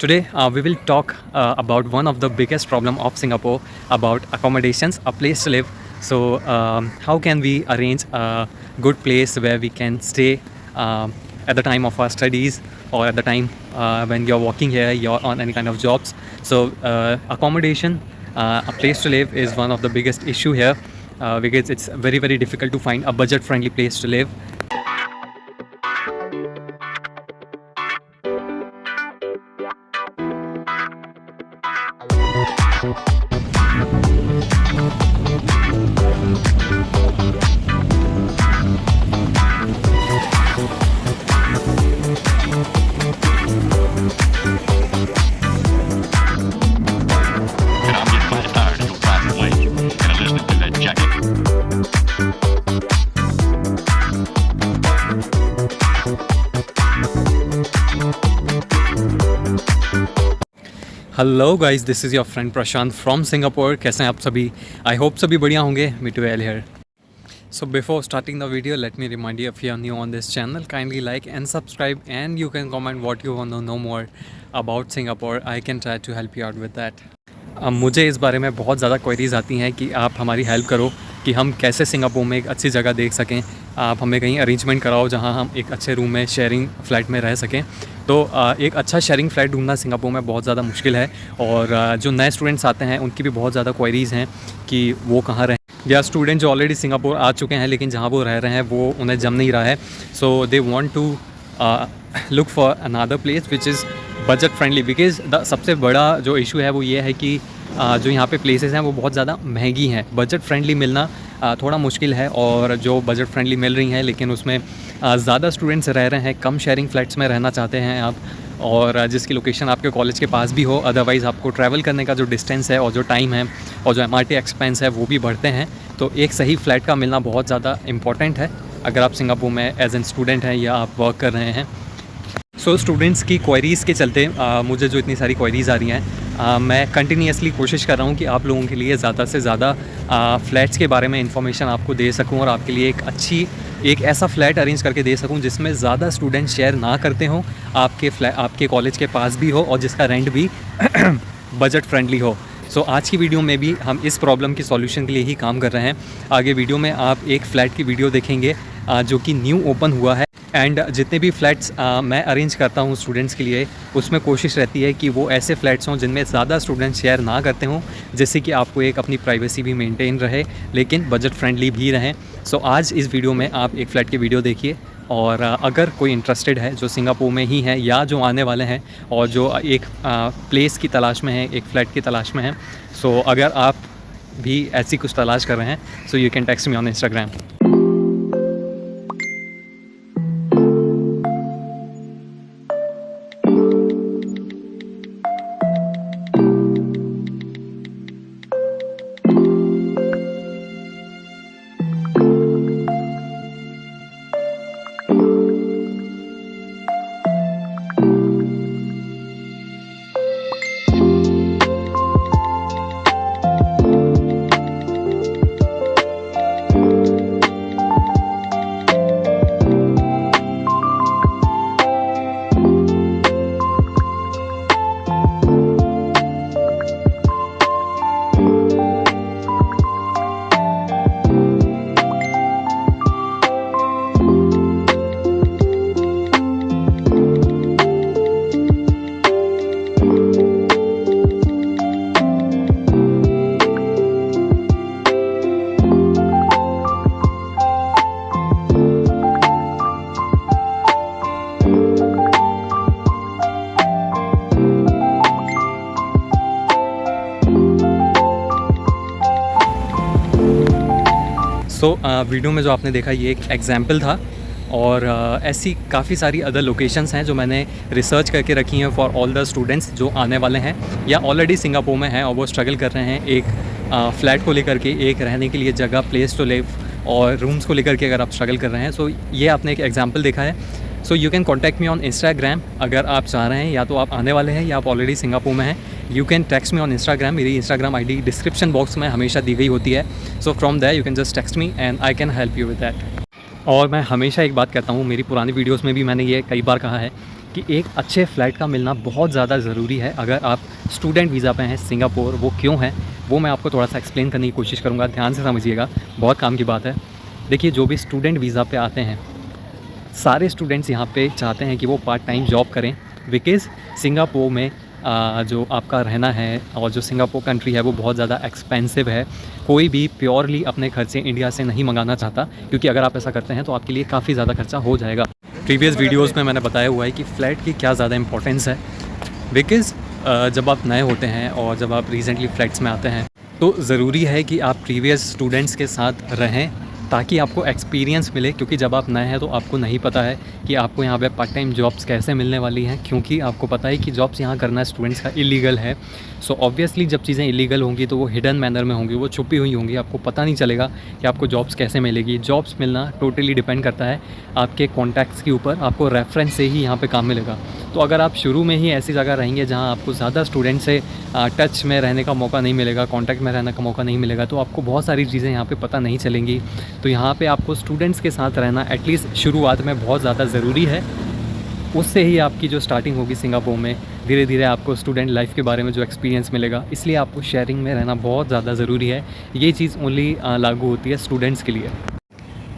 Today we will talk about one of the biggest problem of Singapore about accommodations, a place to live. So how can we arrange a good place where we can stay at the time of our studies or at the time when you're working here, you're on any kind of jobs. So accommodation, a place to live is one of the biggest issue here because it's very difficult to find a budget friendly place to live. And I'm getting mighty tired of your private way and listening to that jacket. Hello guys, this is your friend Prashant from Singapore. कैसे हैं आप सभी? I hope सभी बढ़िया होंगे। Me too well here. So before starting the video, let me remind you, if you are new on this channel, kindly like and subscribe, and you can comment what you want to know more about Singapore. I can try to help you out with that. मुझे इस बारे में बहुत ज़्यादा queries आती हैं कि आप हमारी हेल्प करो कि हम कैसे सिंगापुर में एक अच्छी जगह देख सकें। आप हमें कहीं अरेंजमेंट कराओ जहां हम एक अच्छे रूम में शेयरिंग फ्लैट में रह सकें। तो एक अच्छा शेयरिंग फ्लैट ढूंढना सिंगापुर में बहुत ज़्यादा मुश्किल है, और जो नए स्टूडेंट्स आते हैं उनकी भी बहुत ज़्यादा क्वेरीज़ हैं कि वो कहाँ रहें, या स्टूडेंट जो ऑलरेडी सिंगापुर आ चुके हैं लेकिन जहाँ वो रह रहे हैं वो उन्हें जम नहीं रहा है। So they want to look for another place which is budget friendly, because the सबसे बड़ा जो इशू है वो ये है कि जो यहाँ पे प्लेसेस हैं वो बहुत ज़्यादा महंगी हैं। बजट फ्रेंडली मिलना थोड़ा मुश्किल है, और जो बजट फ्रेंडली मिल रही हैं लेकिन उसमें ज़्यादा स्टूडेंट्स रह रहे हैं, कम शेयरिंग फ्लैट्स में रहना चाहते हैं आप, और जिसकी लोकेशन आपके कॉलेज के पास भी हो। अदरवाइज़ आपको ट्रैवल करने का जो डिस्टेंस है और जो टाइम है और जो MRT एक्सपेंस है वो भी बढ़ते हैं। तो एक सही फ्लैट का मिलना बहुत ज़्यादा इम्पॉर्टेंट है अगर आप सिंगापुर में एज एन स्टूडेंट हैं या आप वर्क कर रहे हैं। सो स्टूडेंट्स की क्वेरीज़ के चलते मुझे जो इतनी सारी क्वेरीज़ आ रही हैं, मैं कंटिन्यूसली कोशिश कर रहा हूँ कि आप लोगों के लिए ज़्यादा से ज़्यादा फ़्लैट्स के बारे में इन्फॉर्मेशन आपको दे सकूँ, और आपके लिए एक ऐसा फ्लैट अरेंज करके दे सकूँ जिसमें ज़्यादा स्टूडेंट शेयर ना करते हों, आपके कॉलेज के पास भी हो और जिसका रेंट भी बजट फ्रेंडली हो। सो आज की वीडियो में भी हम इस प्रॉब्लम के सॉल्यूशन के लिए ही काम कर रहे हैं। आगे वीडियो में आप एक फ़्लैट की वीडियो देखेंगे जो कि न्यू ओपन हुआ है, एंड जितने भी फ्लैट्स मैं अरेंज करता हूँ स्टूडेंट्स के लिए, उसमें कोशिश रहती है कि वो ऐसे फ्लैट्स हों जिनमें ज़्यादा स्टूडेंट्स शेयर ना करते हों, जिससे कि आपको एक अपनी प्राइवेसी भी मेंटेन रहे लेकिन बजट फ्रेंडली भी रहें। सो आज इस वीडियो में आप एक फ़्लैट की वीडियो देखिए, और अगर कोई इंटरेस्टेड है जो सिंगापुर में ही है या जो आने वाले हैं और जो एक प्लेस की तलाश में है, एक फ़्लैट की तलाश में है, सो अगर आप भी ऐसी कुछ तलाश कर रहे हैं, so you can text me on Instagram. So video में जो आपने देखा ये एक एग्जाम्पल था, और ऐसी काफ़ी सारी अदर लोकेशंस हैं जो मैंने रिसर्च करके रखी हैं फॉर ऑल द स्टूडेंट्स जो आने वाले हैं या ऑलरेडी सिंगापुर में हैं और वो स्ट्रगल कर रहे हैं एक फ़्लैट को लेकर के, एक रहने के लिए जगह, प्लेस टू लिव और रूम्स को लेकर के अगर आप स्ट्रगल कर रहे हैं। सो ये आपने एक एग्जाम्पल देखा है। So you can contact me on Instagram अगर आप चाह रहे हैं, या तो आप आने वाले हैं या आप ऑलरेडी सिंगापुर में हैं। You can text me on Instagram. मेरी इंस्टाग्राम आईडी डिस्क्रिप्शन बॉक्स में हमेशा दी गई होती है। So from that you can just text me and I can help you with that. और मैं हमेशा एक बात कहता हूँ, मेरी पुरानी वीडियोस में भी मैंने ये कई बार कहा है कि एक अच्छे फ़्लैट का मिलना बहुत ज़्यादा ज़रूरी है अगर आप स्टूडेंट वीज़ा पे हैं सिंगापुर। वो क्यों है वो मैं आपको थोड़ा सा एक्सप्लेन करने की कोशिश करूँगा, ध्यान से समझिएगा, बहुत काम की बात है। देखिए, जो भी स्टूडेंट वीज़ा पे आते हैं सारे स्टूडेंट्स यहाँ पे चाहते हैं कि वो पार्ट टाइम जॉब करें, बिकॉज़ सिंगापुर में जो आपका रहना है और जो सिंगापुर कंट्री है वो बहुत ज़्यादा एक्सपेंसिव है। कोई भी प्योरली अपने खर्चे इंडिया से नहीं मंगाना चाहता, क्योंकि अगर आप ऐसा करते हैं तो आपके लिए काफ़ी ज़्यादा खर्चा हो जाएगा। प्रीवियस वीडियोज़ में मैंने बताया हुआ है कि फ़्लैट की क्या ज़्यादा इंपॉर्टेंस है, बिकॉज़ जब आप नए होते हैं और जब आप रिसेंटली फ्लैट्स में आते हैं तो ज़रूरी है कि आप प्रीवियस स्टूडेंट्स के साथ रहें ताकि आपको एक्सपीरियंस मिले, क्योंकि जब आप नए हैं तो आपको नहीं पता है कि आपको यहाँ पे पार्ट टाइम जॉब्स कैसे मिलने वाली हैं, क्योंकि आपको पता है कि जॉब्स यहाँ करना स्टूडेंट्स का इलीगल है। सो ऑब्वियसली जब चीज़ें इलीगल होंगी तो वो हिडन मैनर में होंगी, वो छुपी हुई होंगी, आपको पता नहीं चलेगा कि आपको जॉब्स कैसे मिलेगी। जॉब्स मिलना टोटली डिपेंड करता है आपके कॉन्टैक्ट्स के ऊपर, आपको रेफरेंस से ही यहाँ पे काम मिलेगा। तो अगर आप शुरू में ही ऐसी जगह रहेंगे जहाँ आपको ज़्यादा स्टूडेंट से टच में रहने का मौका नहीं मिलेगा, कॉन्टैक्ट में रहने का मौका नहीं मिलेगा, तो आपको बहुत सारी चीज़ें यहाँ पे पता नहीं चलेंगी। तो यहाँ पे आपको स्टूडेंट्स के साथ रहना एटलीस्ट शुरुआत में बहुत ज़्यादा ज़रूरी है। उससे ही आपकी जो स्टार्टिंग होगी सिंगापुर में, धीरे धीरे आपको स्टूडेंट लाइफ के बारे में जो एक्सपीरियंस मिलेगा, इसलिए आपको शेयरिंग में रहना बहुत ज़्यादा ज़रूरी है। ये चीज़ ओनली लागू होती है स्टूडेंट्स के लिए,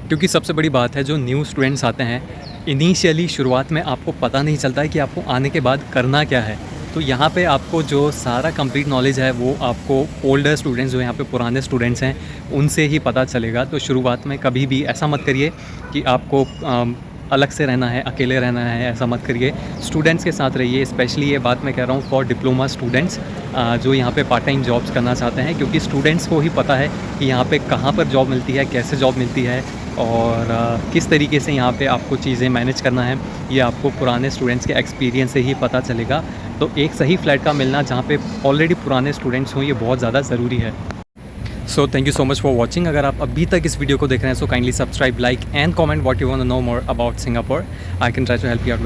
क्योंकि सबसे बड़ी बात है जो न्यू स्टूडेंट्स आते हैं इनिशियली शुरुआत में आपको पता नहीं चलता है कि आपको आने के बाद करना क्या है। तो यहाँ पे आपको जो सारा कंप्लीट नॉलेज है वो आपको ओल्डर स्टूडेंट्स जो यहाँ पे पुराने स्टूडेंट्स हैं उनसे ही पता चलेगा। तो शुरुआत में कभी भी ऐसा मत करिए कि आपको अलग से रहना है, अकेले रहना है, ऐसा मत करिए। स्टूडेंट्स के साथ रहिए। स्पेशली ये बात मैं कह रहा हूँ फॉर डिप्लोमा स्टूडेंट्स जो यहाँ पे पार्ट टाइम जॉब्स करना चाहते हैं, क्योंकि स्टूडेंट्स को ही पता है कि यहाँ पे कहाँ पर जॉब मिलती है, कैसे जॉब मिलती है और किस तरीके से यहाँ पे आपको चीज़ें मैनेज करना है। ये आपको पुराने स्टूडेंट्स के एक्सपीरियंस से ही पता चलेगा। तो एक सही फ्लैट का मिलना जहाँ पे ऑलरेडी पुराने स्टूडेंट्स हों, ये बहुत ज़्यादा ज़रूरी है। So thank you so much for watching. अगर आप अभी तक इस वीडियो को देख रहे हैं so kindly subscribe, like and comment what you want to know more about Singapore. I can try to help you out.